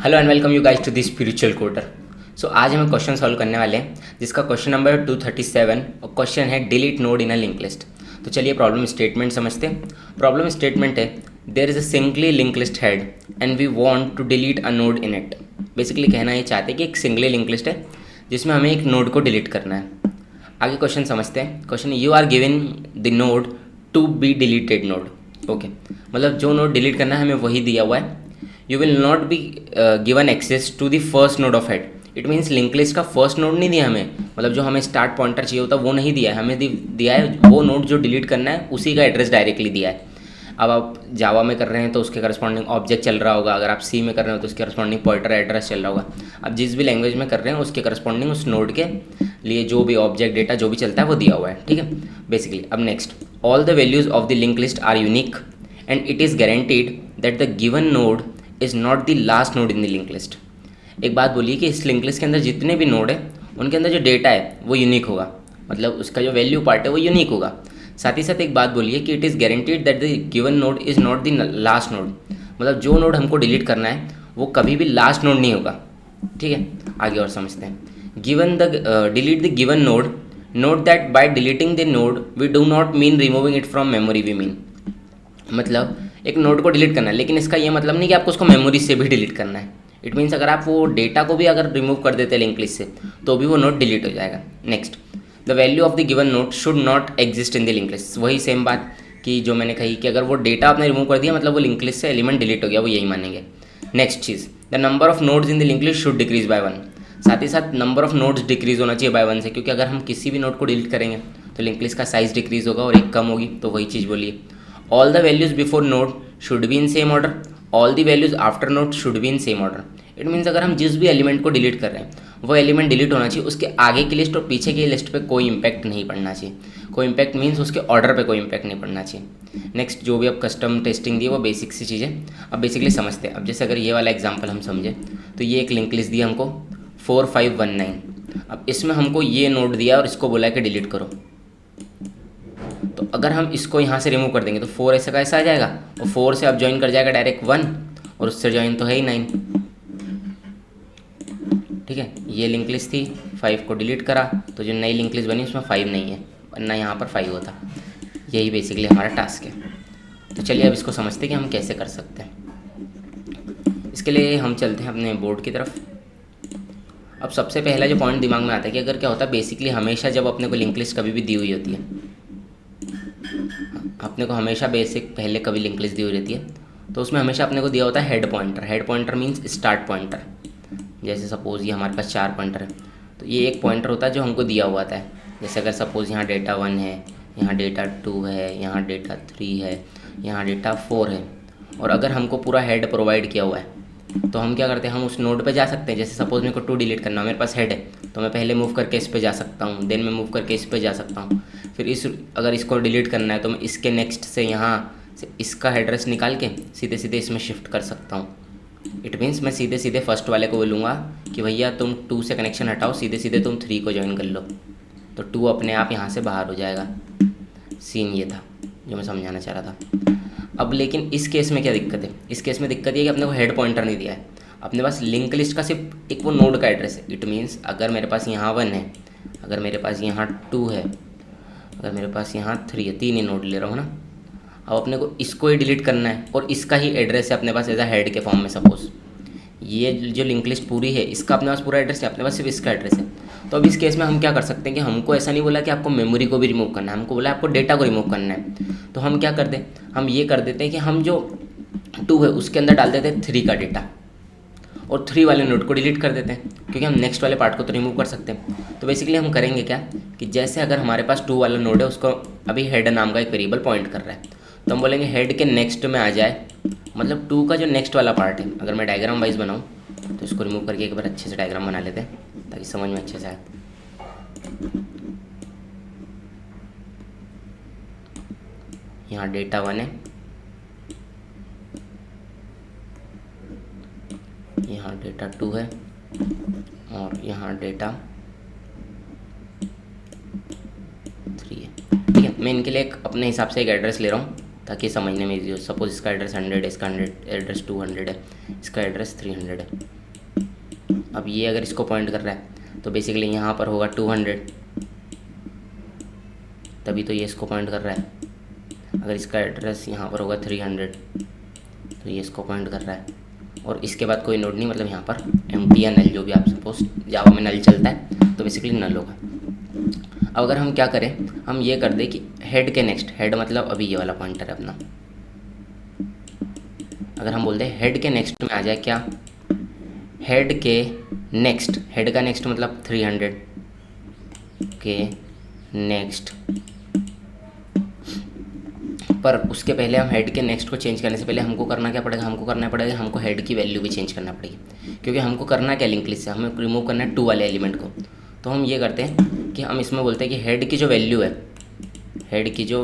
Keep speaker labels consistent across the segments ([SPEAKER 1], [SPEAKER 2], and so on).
[SPEAKER 1] Hello and welcome you guys to the spiritual coder. So आज हम question solve करने वाले हैं जिसका क्वेश्चन नंबर 237 और क्वेश्चन है delete node in a link list. तो चलिए प्रॉब्लम स्टेटमेंट समझते हैं। प्रॉब्लम स्टेटमेंट है there is a singly link list head and we want to delete a node in it. Basically कहना ये चाहते हैं कि एक सिंगली लिंक लिस्ट है जिसमें हमें एक नोड को डिलीट करना है। आगे क्वेश्चन समझते हैं। Question you are given the node to be deleted node. Okay, मतलब जो नोड डिलीट करना है हमें वही दिया हुआ है। You will not be given access to the first node of head. It means link list का फर्स्ट नोड नहीं दिया हमें, मतलब जो हमें स्टार्ट पॉइंटर चाहिए होता है वो नहीं दिया है, हमें दिया है वो नोड जो डिलीट करना है उसी का एड्रेस डायरेक्टली दिया है। अब आप जावा में कर रहे हैं तो उसके करस्पॉन्डिंग ऑब्जेक्ट चल रहा होगा, अगर आप सी में कर रहे हो तो उसके करस्पॉन्डिंग पॉइंटर एड्रेस चल रहा होगा। अब जिस भी लैंग्वेज में कर रहे हैं उसके करस्पॉन्डिंग उस नोड के लिए जो भी ऑब्जेक्ट डेटा जो भी चलता है वो दिया हुआ है, ठीक है बेसिकली। अब next, all the values of the link list are unique and it is guaranteed that the given node is not the last node in the link list. एक बात बोलिए कि इस लिंक लिस्ट के अंदर जितने भी नोड है उनके अंदर जो डेटा है वो यूनिक होगा, मतलब उसका जो वैल्यू पार्ट है वो यूनिक होगा। साथ ही साथ एक बात बोलिए कि it is guaranteed that the given node is not the last node, मतलब जो नोड हमको डिलीट करना है वो कभी भी लास्ट नोड नहीं होगा, ठीक है। आगे और समझते हैं। Given the delete the given node, note that by deleting the node we do not mean removing it from memory, we mean मतलब एक नोड को डिलीट करना है लेकिन इसका ये मतलब नहीं कि आपको उसको मेमोरी से भी डिलीट करना है। इट मीन्स अगर आप वो डेटा को भी अगर रिमूव कर देते हैं लिंक लिस्ट से तो भी वो नोड डिलीट हो जाएगा। Next, the value of the given node should not exist in the link list. वही सेम बात कि जो मैंने कही कि अगर वो डेटा आपने रिमूव कर दिया मतलब वो लिंक लिस्ट से एलिमेंट डिलीट हो गया, वो यही मानेंगे। Next cheese, the number of nodes in the link list should decrease by 1। साथ ही साथ नंबर ऑफ नोड्स डिक्रीज होना चाहिए बाय 1 से, क्योंकि अगर हम किसी भी नोड को डिलीट करेंगे तो लिंक लिस्ट का साइज डिक्रीज होगा और एक कम होगी, तो वही चीज़ बोलिए। All the values before node should be in same order, all the values after node should be in same order. It means अगर हम जिस भी एलिमेंट को डिलीट कर रहे हैं वो एलिमेंट डिलीट होना चाहिए, उसके आगे की लिस्ट और पीछे की लिस्ट पे कोई इंपैक्ट नहीं पड़ना चाहिए। कोई इंपैक्ट मीन्स उसके ऑर्डर पे कोई इंपैक्ट नहीं पड़ना चाहिए। नेक्स्ट, जो भी अब कस्टम टेस्टिंग दी है वो बेसिक सी चीज़ें अब बेसिकली समझते हैं। अब जैसे अगर ये वाला एग्जांपल हम समझे तो ये एक लिंक लिस्ट दिया हमको 4519। अब इसमें हमको ये नोड दिया और इसको बोला है कि डिलीट करो, तो अगर हम इसको यहाँ से रिमूव कर देंगे तो 4 ऐसा का ऐसा आ जाएगा और 4 से अब ज्वाइन कर जाएगा डायरेक्ट 1 और उससे ज्वाइन तो है ही 9, ठीक है। ये लिंक लिस्ट थी, 5 को डिलीट करा तो जो नई लिंक लिस्ट बनी उसमें 5 नहीं है, वरना यहाँ पर 5 होता। यही बेसिकली हमारा टास्क है। तो चलिए अब इसको समझते हैं कि हम कैसे कर सकते हैं। इसके लिए हम चलते हैं अपने बोर्ड की तरफ। अब सबसे पहला जो पॉइंट दिमाग में आता है कि अगर क्या होता है बेसिकली हमेशा जब अपने को लिंक लिस्ट कभी भी दी हुई होती है, अपने को हमेशा बेसिक पहले कभी लिंक लिस्ट दी हुई रहती है तो उसमें हमेशा अपने को दिया होता है head pointer. Head pointer means start pointer. जैसे सपोज़ ये हमारे पास 4 पॉइंटर है तो ये एक पॉइंटर होता है जो हमको दिया हुआ था। जैसे अगर सपोज़ यहाँ डेटा 1 है, यहाँ डेटा 2 है, यहाँ डेटा 3 है, यहाँ डेटा 4 है, और अगर हमको पूरा हेड प्रोवाइड किया हुआ है तो हम क्या करते हैं, हम उस नोड पे जा सकते हैं। जैसे सपोज़ मेरे को 2 डिलीट करना है, मेरे पास हेड है तो मैं पहले मूव करके इस पे जा सकता हूँ, देन मैं मूव करके इस पे जा सकता हूँ। फिर अगर इसको डिलीट करना है तो मैं इसके नेक्स्ट से यहाँ से इसका एड्रेस निकाल के सीधे सीधे इसमें शिफ्ट कर सकता हूँ। इट मीन्स मैं सीधे सीधे फर्स्ट वाले को बोलूँगा कि भैया तुम 2 से कनेक्शन हटाओ, सीधे सीधे तुम 3 को ज्वाइन कर लो, तो 2 अपने आप यहाँ से बाहर हो जाएगा। सीन ये था जो मैं समझाना चाह रहा था। अब लेकिन इस केस में क्या दिक्कत है, इस केस में दिक्कत ये है कि अपने को हेड पॉइंटर नहीं दिया है, अपने पास लिंक लिस्ट का सिर्फ एक वो नोड का एड्रेस है। इट मीन्स अगर मेरे पास यहाँ 1 है, अगर मेरे पास यहाँ 2 है, अगर मेरे पास यहाँ 3 है, 3 ही नोड ले रहा हूँ ना। अब अपने को इसको ही डिलीट करना है और इसका ही एड्रेस है अपने पास एज अ हेड के फॉर्म में। सपोज ये जो लिंक लिस्ट पूरी है इसका अपने पास पूरा एड्रेस है, अपने पास सिर्फ इसका एड्रेस है। तो अब इस केस में हम क्या कर सकते हैं कि हमको ऐसा नहीं बोला कि आपको मेमोरी को भी रिमूव करना है, हमको बोला आपको डेटा को रिमूव करना है। तो हम क्या कर दें, हम ये कर देते हैं कि हम जो 2 है उसके अंदर डाल देते हैं 3 का डेटा और 3 वाले नोड को डिलीट कर देते हैं, क्योंकि हम नेक्स्ट वाले पार्ट को तो रिमूव कर सकते हैं। तो बेसिकली हम करेंगे क्या कि जैसे अगर हमारे पास 2 वाला नोड है उसको अभी हेड नाम का एक वेरिएबल पॉइंट कर रहा है, तो हम बोलेंगे हेड के नेक्स्ट में आ जाए, मतलब 2 का जो नेक्स्ट वाला पार्ट है। अगर मैं डायग्राम वाइज बनाऊँ तो इसको रिमूव करके एक बार अच्छे से डायग्राम बना लेते हैं ताकि समझ में अच्छे से आए। यहाँ डेटा 1 है, यहाँ डेटा 2 है और यहाँ डेटा 3 है, ठीक है। मैं इनके लिए अपने हिसाब से एक एड्रेस ले रहा हूँ ताकि समझने में ईजी हो। सपोज इसका एड्रेस 100 है, इसका एड्रेस 200 है, इसका एड्रेस 300 है। अब ये अगर इसको पॉइंट कर रहा है तो बेसिकली यहाँ पर होगा 200, तभी तो ये इसको पॉइंट कर रहा है। अगर इसका एड्रेस यहाँ पर होगा 300 तो ये इसको पॉइंट कर रहा है, और इसके बाद कोई नोड नहीं, मतलब यहाँ पर एम्प्टी या नल, जो भी आप सपोज जावा में नल चलता है तो बेसिकली नल होगा। अब अगर हम क्या करें, हम ये कर दें कि हेड के नेक्स्ट, हेड मतलब अभी ये वाला पॉइंटर है अपना, अगर हम बोलते हैं हेड के नेक्स्ट में आ जाए क्या, हेड के नेक्स्ट, हेड का नेक्स्ट मतलब 300 के नेक्स्ट, पर उसके पहले हम हेड के नेक्स्ट को चेंज करने से पहले हमको करना क्या पड़ेगा, हमको हेड की वैल्यू भी चेंज करना पड़ेगी, क्योंकि हमको करना क्या लिंक लिस्ट से, हमें रिमूव करना है 2 वाले एलिमेंट को। तो हम ये करते हैं कि हम इसमें बोलते हैं कि हेड की जो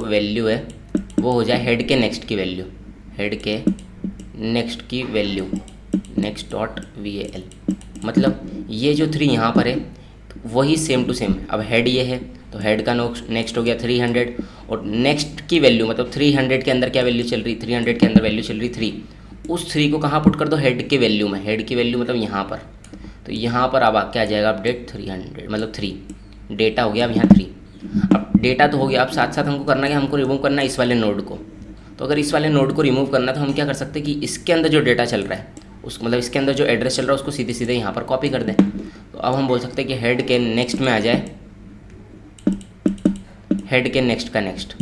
[SPEAKER 1] वैल्यू है वो हो जाए हेड के नेक्स्ट की वैल्यू, हेड के नेक्स्ट की वैल्यू नेक्स्ट डॉट val, मतलब ये जो 3 यहाँ पर है वही सेम टू सेम। अब हेड ये है तो हेड का नेक्स्ट हो गया 300, और नेक्स्ट की वैल्यू मतलब 300 के अंदर क्या वैल्यू चल रही, 300 के अंदर वैल्यू चल रही 3, उस 3 को कहाँ पुट कर दो, हेड के वैल्यू में, हेड की वैल्यू मतलब यहाँ पर, तो यहाँ पर अब क्या आ जाएगा अपडेट 300, मतलब 3 डेटा हो गया। अब यहाँ 3, अब डेटा तो हो गया, अब साथ साथ हमको करना है, हमको रिमूव करना है इस वाले नोड को। तो अगर इस वाले नोड को रिमूव करना तो हम क्या कर सकते हैं कि इसके अंदर जो डेटा चल रहा है उस मतलब इसके अंदर जो एड्रेस चल रहा है उसको सीधे सीधे यहाँ पर कॉपी कर दें। तो अब हम बोल सकते हैं कि हेड के नेक्स्ट में आ जाए हेड के नेक्स्ट का नेक्स्ट,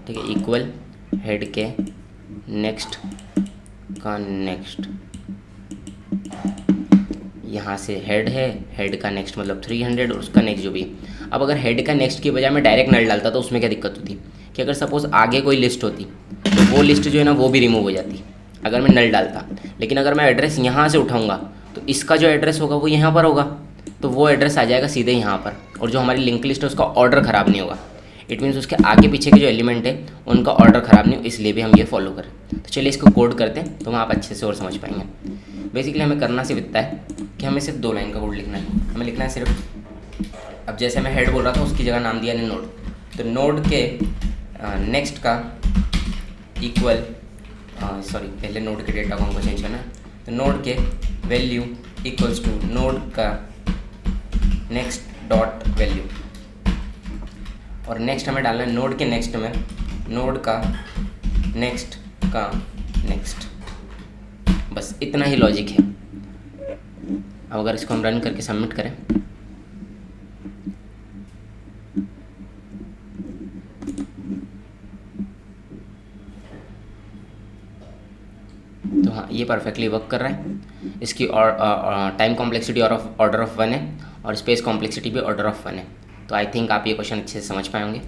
[SPEAKER 1] ठीक है, इक्वल हेड के नेक्स्ट का नेक्स्ट, यहाँ से हेड है, हेड का नेक्स्ट मतलब 300 और उसका नेक्स्ट जो भी। अब अगर हेड का नेक्स्ट की बजाय मैं डायरेक्ट नल डालता तो उसमें क्या दिक्कत होती कि अगर सपोज आगे कोई लिस्ट होती तो वो लिस्ट जो है ना वो भी रिमूव हो जाती अगर मैं नल डालता। लेकिन अगर मैं एड्रेस यहाँ से उठाऊँगा तो इसका जो एड्रेस होगा वो यहाँ पर होगा, तो वो एड्रेस आ जाएगा सीधे यहाँ पर, और जो हमारी लिंक लिस्ट है उसका ऑर्डर ख़राब नहीं होगा। इट मीन्स उसके आगे पीछे के जो एलिमेंट है उनका ऑर्डर ख़राब नहीं हो, इसलिए भी हम ये फॉलो करें। तो चलिए इसको कोड करते हैं तो हम आप अच्छे से और समझ पाएंगे। बेसिकली हमें करना सिर्फ इतना है कि हमें सिर्फ 2 लाइन का कोड लिखना है। हमें लिखना है सिर्फ, अब जैसे मैं हेड बोल रहा था उसकी जगह नाम दिया नोड, तो नोड के नेक्स्ट का इक्वल पहले नोड के डेटा को हमको चेंज करना है, तो नोड के वैल्यू इक्वल्स टू नोड का नेक्स्ट डॉट वैल्यू, और नेक्स्ट हमें डालना है नोड के नेक्स्ट में नोड का नेक्स्ट का नेक्स्ट। बस इतना ही लॉजिक है। अब अगर इसको हम रन करके सबमिट करें तो हाँ ये परफेक्टली वर्क कर रहा है। इसकी और टाइम कॉम्प्लेक्सिटी ऑर्डर ऑफ 1 है और स्पेस कॉम्प्लेक्सिटी भी ऑर्डर ऑफ 1 है। तो आई थिंक आप ये क्वेश्चन अच्छे से समझ पाए होंगे।